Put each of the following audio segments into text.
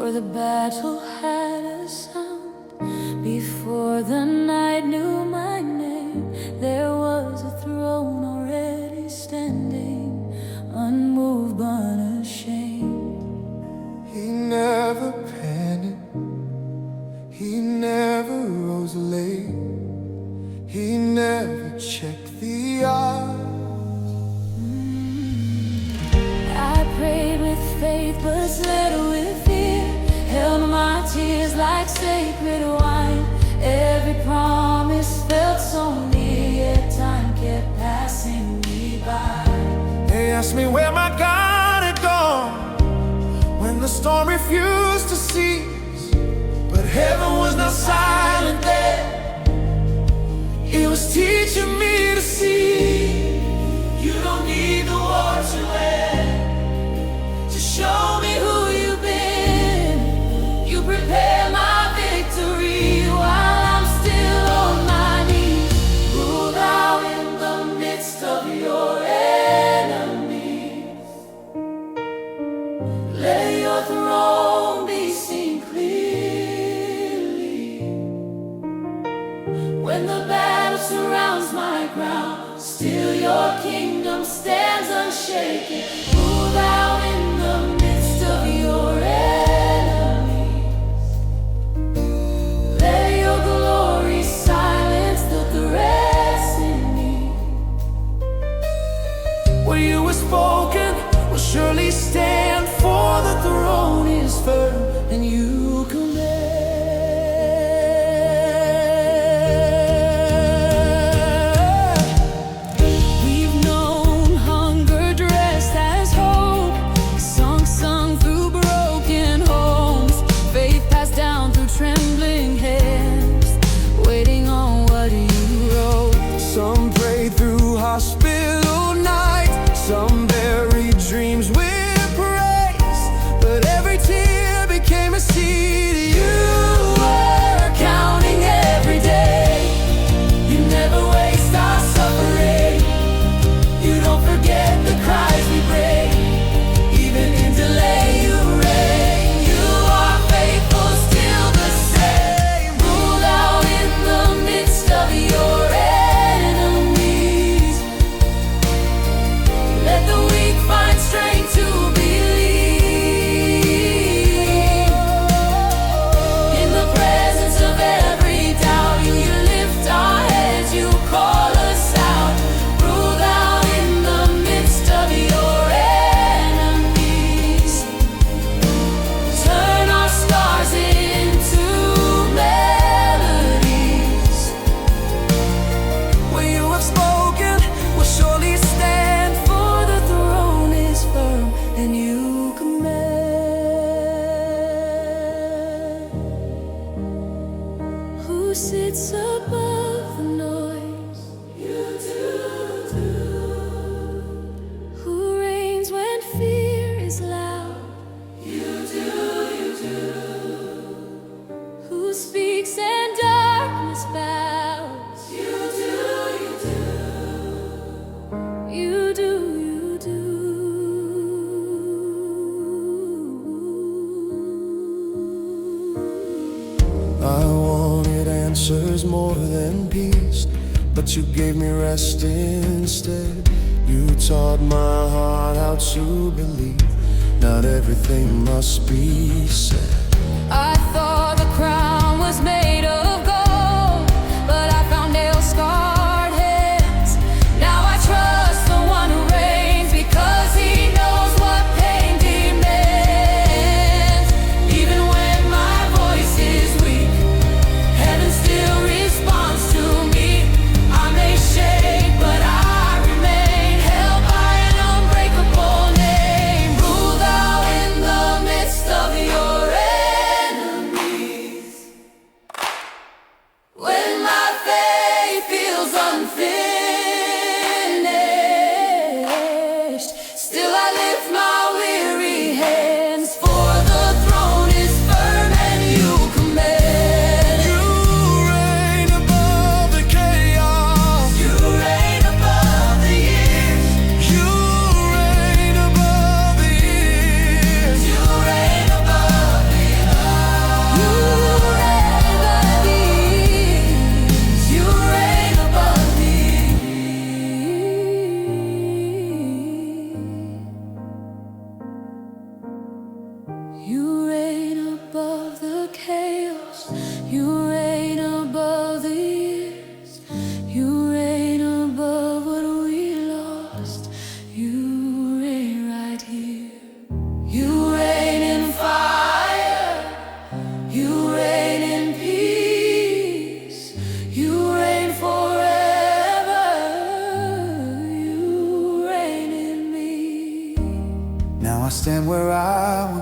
For the battle had a sound. Before the night knew my name, there was a throne already standing, unmoved but unashamed. He never panicked, he never rose late, he never checked the odds. I prayed with faith but slept with fear, held my tears like sacred wine. Every promise felt so near, yet time kept passing me by. They asked me where my God had gone when the storm refused to cease, but heaven was not silent there. It was teaching me to see you don't need the war to end. Just show me who you've been. You prepare my victory while I'm still on my knees. Rule thou in the midst of your enemies. Let your throne be seen clearly. When the battle surrounds my ground, still your kingdom stands unshaken. Rule thou in the midst of your enemies. Let your glory silence the threats in me. What you have spoken will surely stand, for the throne is firm and you command. We've known hunger dressed as hope, song sung through broken homes, faith passed down through trembling hands, waiting on what you wrote. Some prayed through hospital nights, some buried dreams with praise, but every tear became a seed. You were counting every day. You never waste our suffering. You don't forget the cries we break. Even in delay you reign. You are faithful, still the same. Rule thou in the midst of your enemies. Let the weak find strength to believe. In the presence of every doubt, you lift our heads, you call us out. Rule thou in the midst of your enemies. Turn our scars into melodies. What you have spoken will surely stand, for the throne is firm and you command. Who sits above the noise? You do. Who reigns when fear is loud? You do. Who speaks and darkness bows? You do. You do. I wanted answers more than peace, but you gave me rest instead. You taught my heart how to believe not everything must be said. I thought the crown was made of gold, but I found nail-scarred hands. Now I trust the one who reigns, because he knows what pain demands. Even when my voice is weak, heaven still responds to me. I may shake, but I remain held by an unbreakable name. Rule thou in the midst of your enemies.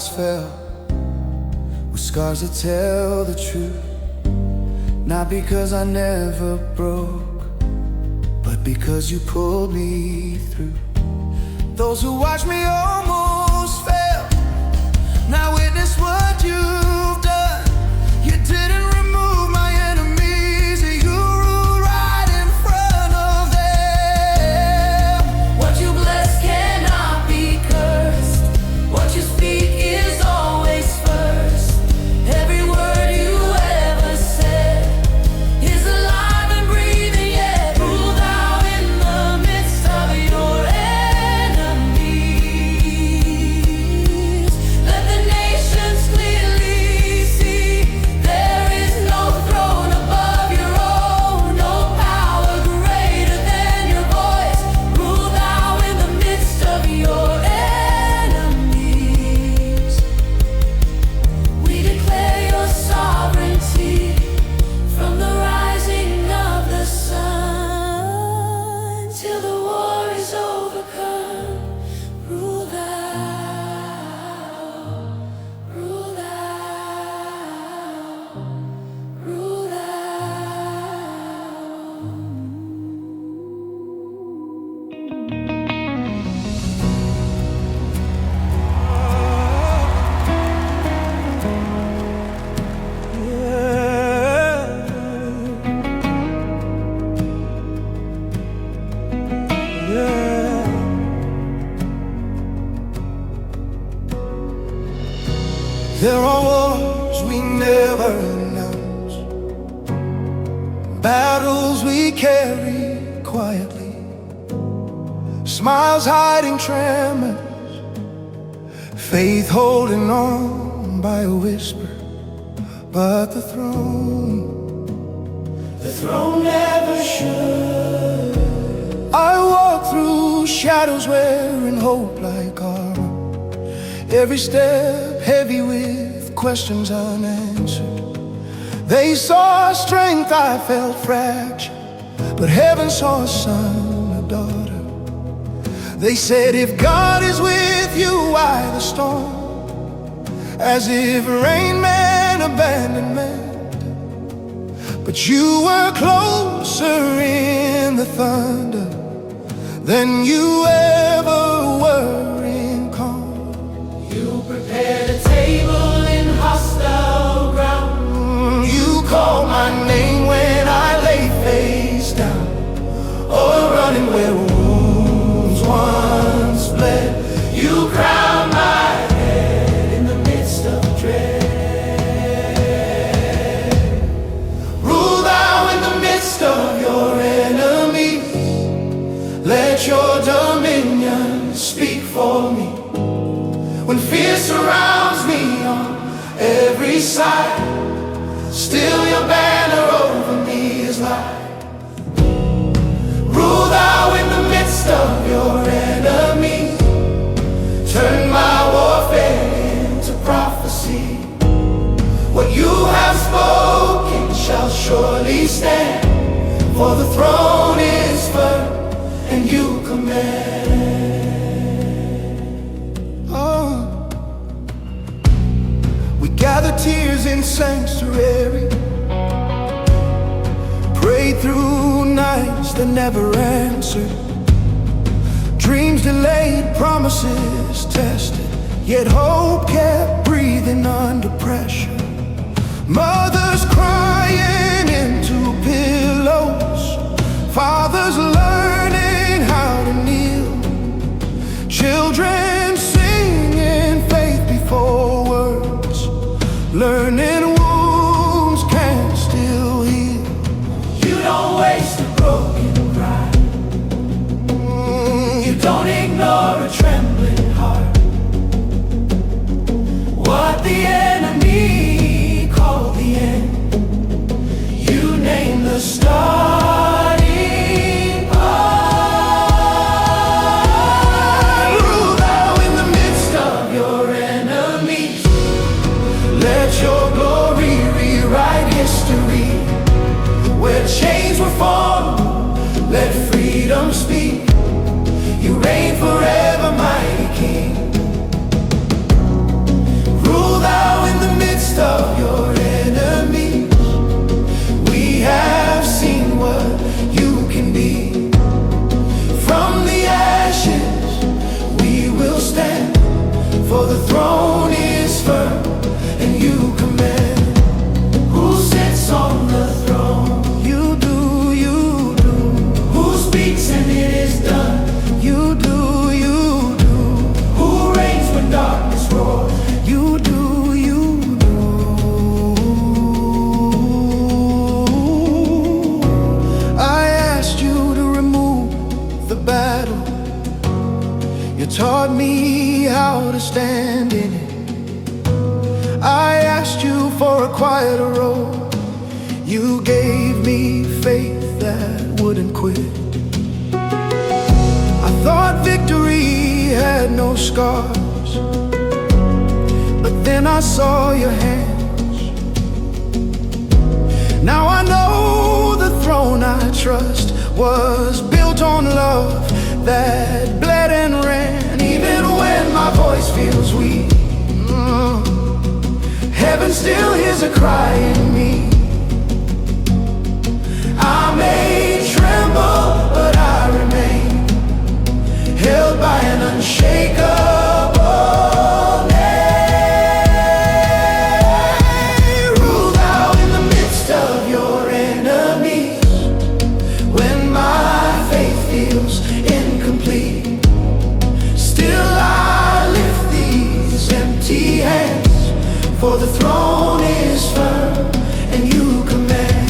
once fell, with scars that tell the truth. Not because I never broke, but because you pulled me through. Those who watch me almost fail, now witness what you've done. You didn't remove my enemies, you ruled right in front of them. What you bless cannot be cursed. What you speak is always first. Every word you ever said is alive and breathing yet. Rule thou in the midst of your enemies. Let the nations clearly see there is no throne above your own, no power greater than your voice. Rule thou in the midst of your enemies. We declare your sovereignty from the rising of the sun till the war is overcome. Rule thou, rule thou, rule thou. There are wars we never announce, battles we carry quietly, smiles hiding tremors, faith holding on by a whisper. But the throne never should. I walk through shadows wearing hope like armor, every step heavy with questions unanswered. They saw strength, I felt fracture, but heaven saw a son, a daughter. They said, if God is with you, why the storm? As if rain man abandoned man. But you were closer in the thunder than you ever were in calm. You prepared a table in hostile ground. You called my name when I lay face down, or running where wounds once bled. You crowned my head in the midst of dread. Rule thou in the midst of your enemies. Let your dominion speak for me. When fear surrounds me on every side, still your banner over me is light. Rule thou in the midst of your enemies. Turn my warfare into prophecy. What you have spoken shall surely stand, for the throne is firm and you command. Oh, we gather tears in sanctuary, prayed through nights that never answered, dreams delayed, promises tested, yet hope kept breathing under pressure. Mothers crying into pillows, fathers learning how to kneel, children singing faith before words, learning wounds can still heal. You don't waste a broken cry. You don't ignore a trembling heart. What the enemy called the end, you name the starting part. Rule thou in the midst of your enemies. Let your glory rewrite history. Where chains were formed, let freedom speak. You reign forever, mighty King. quieter road. You gave me faith that wouldn't quit. I thought victory had no scars, but then I saw your hands. Now I know the throne I trust was built on love that bled and ran. Even when my voice feels weak, heaven still hears a cry in me. I may tremble, but I remain, held by an unshakable name. Rule thou in the midst of your enemies. When my faith feels incomplete, still I lift these empty hands, for the throne is firm and you command.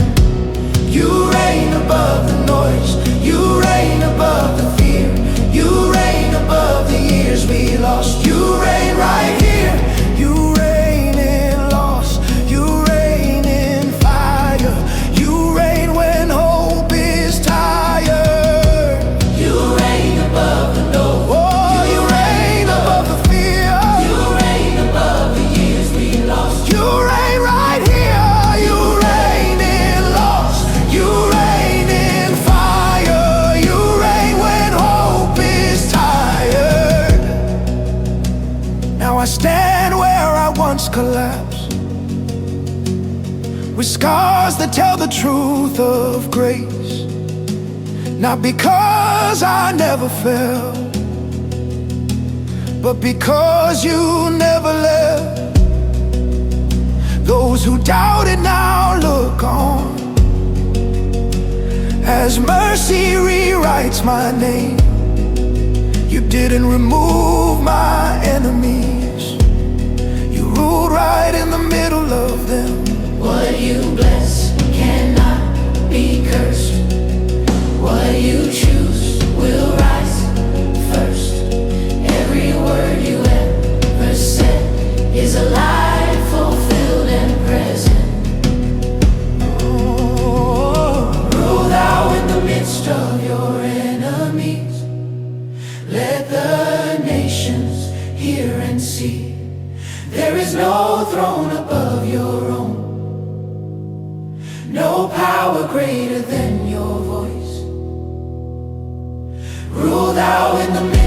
You reign above the noise, you reign above the fear, you reign above the years we lost. You reign right here, you reign in loss, you reign in fire, you reign when hope is tired. You reign above the noise, oh, you reign above the fear, you reign above the years we lost. You reign right here, you reign in loss, you reign in fire, you reign when hope is tired. Now I stand where I once collapsed, with scars that tell the truth of grace. Not because I never fell, but because you never left. Those who doubted now look on, as mercy rewrites my name. You didn't remove my enemies, you ruled right in the middle of them. What you bless cannot be cursed. What you choose will rise first. Every word you ever said is alive, fulfilled and present. Rule thou in the midst of your enemies. Let the nations hear and see. There is no throne above your own, no power greater than your voice. Rule thou in the midst